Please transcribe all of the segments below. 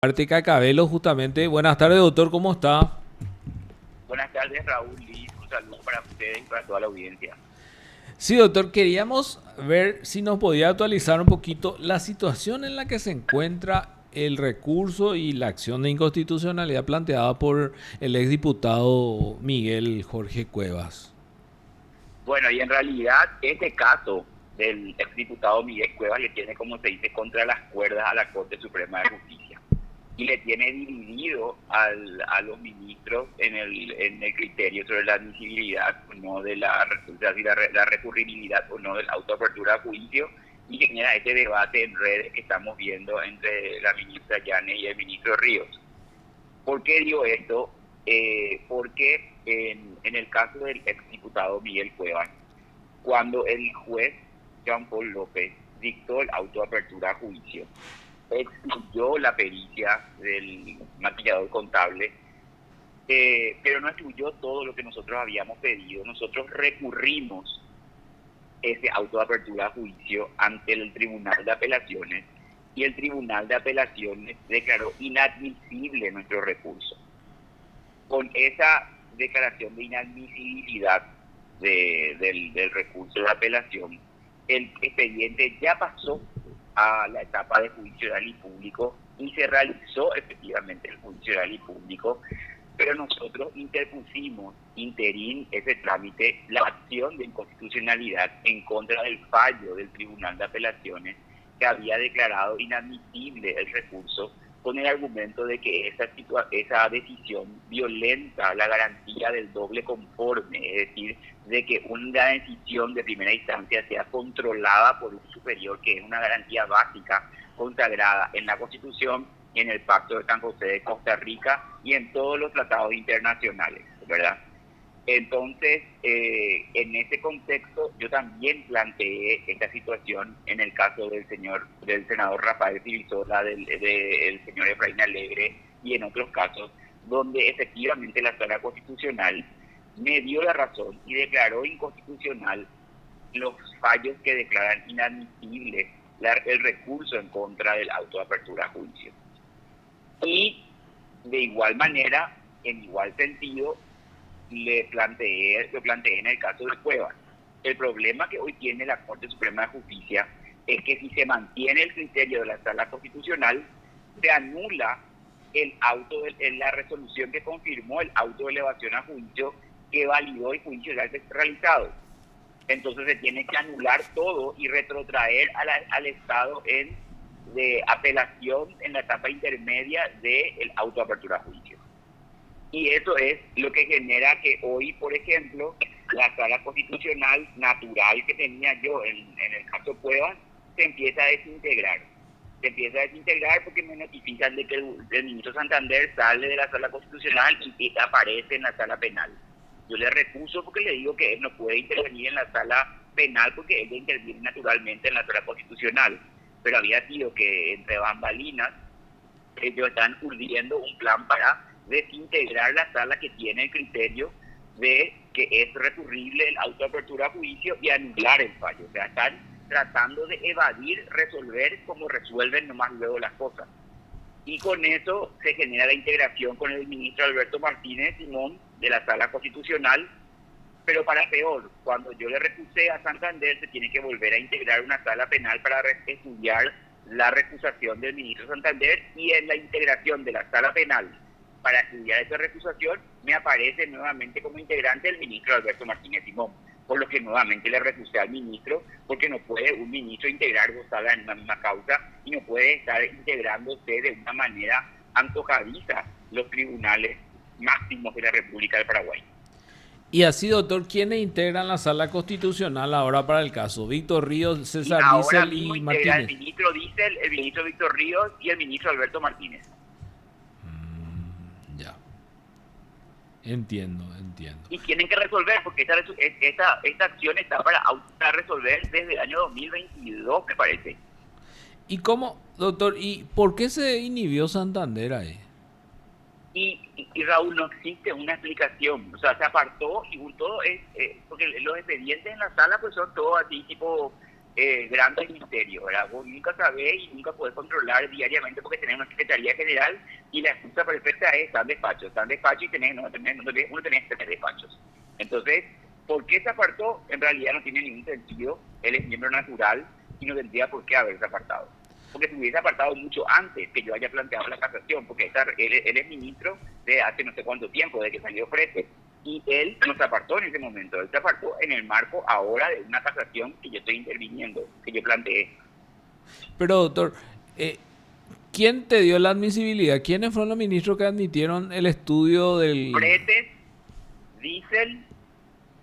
Ártica Cabello, justamente. Buenas tardes, doctor, ¿cómo está? Buenas tardes, Raúl Liz. Un saludo para ustedes y para toda la audiencia. Sí, doctor, queríamos ver si nos podía actualizar un poquito la situación en la que se encuentra el recurso y la acción de inconstitucionalidad planteada por el exdiputado Miguel Jorge Cuevas. Bueno, y en realidad este caso del exdiputado Miguel Cuevas le tiene, como se dice, contra las cuerdas a la Corte Suprema de Justicia y le tiene dividido a los ministros en el criterio sobre la admisibilidad o no de la recurribilidad o no de la autoapertura a juicio, y genera este debate en redes que estamos viendo entre la ministra Yane y el ministro Ríos. ¿Por qué digo esto? Porque en el caso del exdiputado Miguel Cuevas, cuando el juez Jean Paul López dictó el auto de apertura a juicio, excluyó la pericia del maquillador contable, pero no excluyó todo lo que nosotros habíamos pedido. Nosotros recurrimos ese auto de apertura a juicio ante el Tribunal de Apelaciones, y el Tribunal de Apelaciones declaró inadmisible nuestro recurso. Con esa declaración de inadmisibilidad del recurso de apelación, el expediente ya pasó a la etapa de juicio oral y público y se realizó efectivamente el juicio oral y público, pero nosotros interpusimos interín ese trámite, la acción de inconstitucionalidad en contra del fallo del Tribunal de Apelaciones que había declarado inadmisible el recurso, con el argumento de que esa decisión violenta la garantía del doble conforme, es decir, de que una decisión de primera instancia sea controlada por un superior, que es una garantía básica consagrada en la Constitución, en el Pacto de San José de Costa Rica y en todos los tratados internacionales, ¿verdad? Entonces, en ese contexto, yo también planteé esta situación en el caso del senador Rafael Cirizola, del señor Efraín Alegre y en otros casos, donde efectivamente la Sala Constitucional me dio la razón y declaró inconstitucional los fallos que declaran inadmisible el recurso en contra del auto de apertura a juicio. Y de igual manera, en igual sentido, lo planteé en el caso de Cuevas. El problema que hoy tiene la Corte Suprema de Justicia es que si se mantiene el criterio de la Sala Constitucional, se anula la resolución que confirmó el auto de elevación a juicio que validó el juicio ya realizado. Entonces se tiene que anular todo y retrotraer al Estado de apelación en la etapa intermedia del auto de apertura a juicio. Y eso es lo que genera que hoy, por ejemplo, la Sala Constitucional natural que tenía yo en el caso Cuevas se empieza a desintegrar. Se empieza a desintegrar porque me notifican de que el ministro Santander sale de la Sala Constitucional y aparece en la Sala Penal. Yo le recuso porque le digo que él no puede intervenir en la Sala Penal porque él interviene naturalmente en la Sala Constitucional. Pero había sido que entre bambalinas ellos están urdiendo un plan para desintegrar la sala que tiene el criterio de que es recurrible el auto de apertura a juicio y anular el fallo. O sea, están tratando de evadir, resolver como resuelven nomás luego las cosas. Y con eso se genera la integración con el ministro Alberto Martínez Simón de la Sala Constitucional, pero para peor, cuando yo le recusé a Santander, se tiene que volver a integrar una sala penal para estudiar la recusación del ministro Santander, y en la integración de la sala penal para estudiar esa recusación me aparece nuevamente como integrante el ministro Alberto Martínez Simón, por lo que nuevamente le recusé al ministro, porque no puede un ministro integrar dos salas en una misma causa y no puede estar integrándose de una manera antojadiza los tribunales máximos de la República del Paraguay. Y así, doctor, ¿quiénes integran la sala constitucional ahora para el caso? Víctor Ríos, Y César ahora Diesel mismo y integra el Martínez. ministro Diesel, el ministro Víctor Ríos y el ministro Alberto Martínez. Ya, entiendo, entiendo. Y tienen que resolver, porque esta acción está para resolver desde el año 2022, me parece. ¿Y cómo, doctor, y por qué se inhibió Santander ahí? Y Raúl, no existe una explicación. O sea, se apartó y todo es, porque los expedientes en la sala pues son todos así, tipo grandes misterios, ¿verdad? Vos nunca sabés y nunca podés controlar diariamente porque tenés una Secretaría General y la excusa perfecta es estar en despacho y uno tenés tres despachos. Entonces, ¿por qué se apartó? En realidad no tiene ningún sentido. Él es miembro natural y no tendría por qué haberse apartado. Porque se hubiese apartado mucho antes que yo haya planteado la casación, porque él es ministro de hace no sé cuánto tiempo, de que salió Frete. Y él no se apartó en ese momento, él se apartó en el marco ahora de una casación que yo estoy interviniendo, que yo planteé. Pero doctor, ¿quién te dio la admisibilidad? ¿Quiénes fueron los ministros que admitieron el estudio del...? Fretes, Diesel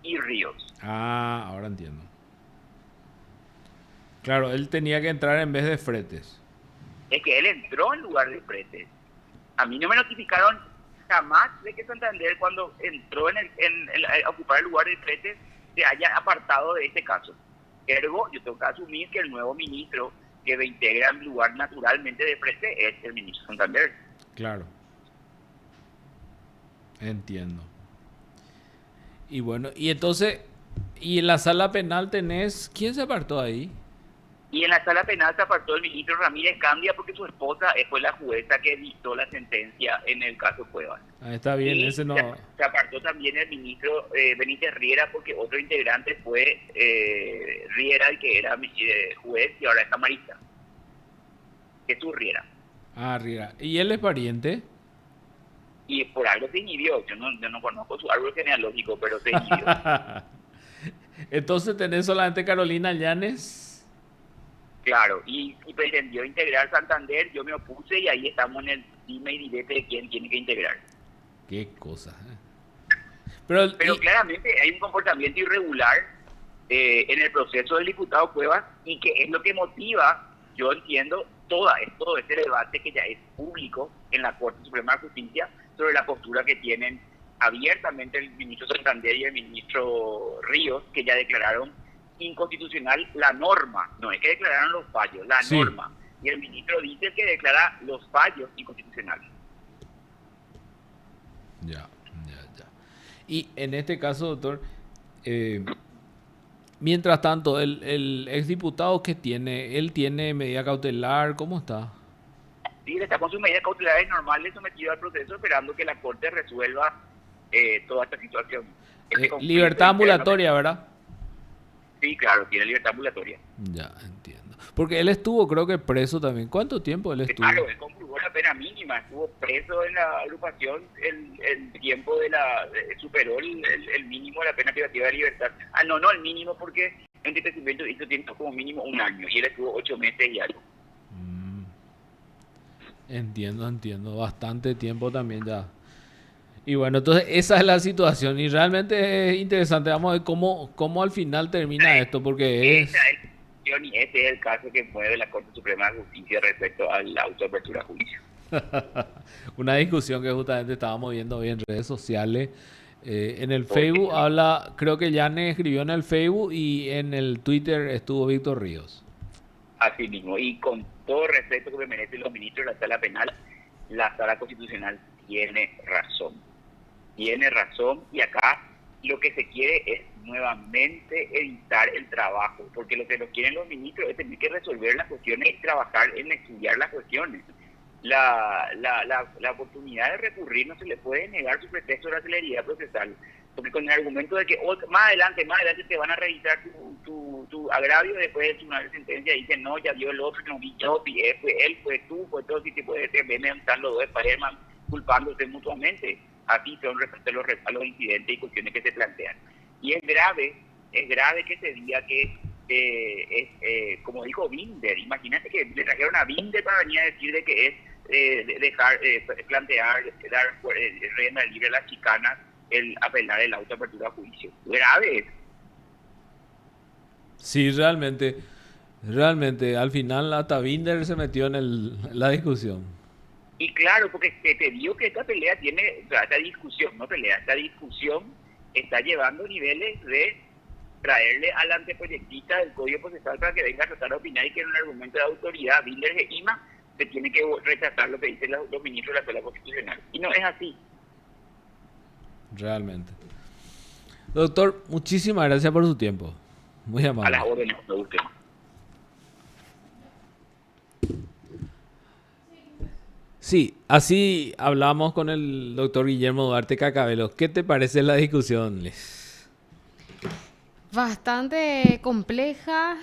y Ríos. Ah, ahora entiendo. Claro, él tenía que entrar en vez de Fretes. Es que él entró en lugar de Fretes. A mí no me notificaron jamás de que Santander, cuando entró a ocupar el lugar de Fretes, se haya apartado de este caso. Ergo, yo tengo que asumir que el nuevo ministro que integra el lugar naturalmente de Fretes es el ministro Santander. Claro. Entiendo. Y bueno, y entonces, y en la sala penal tenés, ¿quién se apartó ahí? Y en la sala penal se apartó el ministro Ramírez Candia porque su esposa fue la jueza que dictó la sentencia en el caso Cuevas. Ah, está bien, y ese no... se apartó también el ministro Benítez Riera porque otro integrante fue Riera, el que era juez y ahora es camarista. Jesús Riera. Ah, Riera. ¿Y él es pariente? Y por algo se inhibió. Yo no conozco su árbol genealógico, pero se inhibió. Entonces tenés solamente Carolina Llanes. Claro, y pretendió integrar Santander, yo me opuse y ahí estamos en el dime y direte de quién tiene que integrar. Qué cosa. Pero claramente hay un comportamiento irregular en el proceso del diputado Cuevas y que es lo que motiva, yo entiendo, todo este debate que ya es público en la Corte Suprema de Justicia sobre la postura que tienen abiertamente el ministro Santander y el ministro Ríos, que ya declararon inconstitucional la norma, no es que declararon los fallos, la norma. Y el ministro dice que declara los fallos inconstitucionales. Ya. Y en este caso, doctor, mientras tanto, el exdiputado que tiene, él tiene medida cautelar, ¿cómo está? Sí, él está con sus medidas cautelares normales sometido al proceso esperando que la Corte resuelva toda esta situación. Libertad ambulatoria, ¿verdad? Sí, claro, tiene libertad ambulatoria. Ya, entiendo. Porque él estuvo, creo que preso también. ¿Cuánto tiempo él estuvo? Claro, él comprobó la pena mínima. Estuvo preso en la agrupación. El tiempo superó el mínimo de la pena privativa de libertad. Ah, no, el mínimo porque en detecimiento hizo tiempo como mínimo 1 año. Y él estuvo 8 meses y algo. Entiendo. Bastante tiempo también ya. Y bueno, entonces esa es la situación y realmente es interesante. Vamos a ver cómo al final termina esto, porque esa es la situación y ese es el caso que mueve la Corte Suprema de Justicia respecto a la autoapertura a juicio. Una discusión que justamente estábamos viendo hoy en redes sociales. En el Facebook creo que Yane escribió en el Facebook y en el Twitter estuvo Víctor Ríos. Así mismo, y con todo respeto que me merecen los ministros de la Sala Penal, la Sala Constitucional tiene razón. Tiene razón y acá lo que se quiere es nuevamente evitar el trabajo, porque lo que quieren los ministros es tener que resolver las cuestiones y trabajar en estudiar las cuestiones. La oportunidad de recurrir no se le puede negar su pretexto de la celeridad procesal, porque con el argumento de que más adelante te van a revisar tu agravio después de una sentencia y dicen no, ya dio el otro, no vi yo, fue él, fue tú, fue todo, si te puede ser, están los dos de Palerman culpándose mutuamente. Así son respecto a los incidentes y cuestiones que se plantean. Y es grave que se diga que como dijo Binder, imagínate que le trajeron a Binder para venir a decir de que es plantear, dar rienda libre a las chicanas, el apelar el autoapertura a juicio. Grave es. Sí, realmente, al final hasta Binder se metió en la discusión. Y claro, porque te digo que esta discusión está llevando niveles de traerle al anteproyectista del Código Procesal para que venga a tratar de opinar y que en un argumento de autoridad, Binder e IMA, se tiene que rechazar lo que dicen los ministros de la Sala Constitucional. Y no es así. Realmente. Doctor, muchísimas gracias por su tiempo. Muy amable. A las órdenes, me gusta. Sí, así hablamos con el doctor Guillermo Duarte Cacabelo. ¿Qué te parece la discusión, Liz? Bastante compleja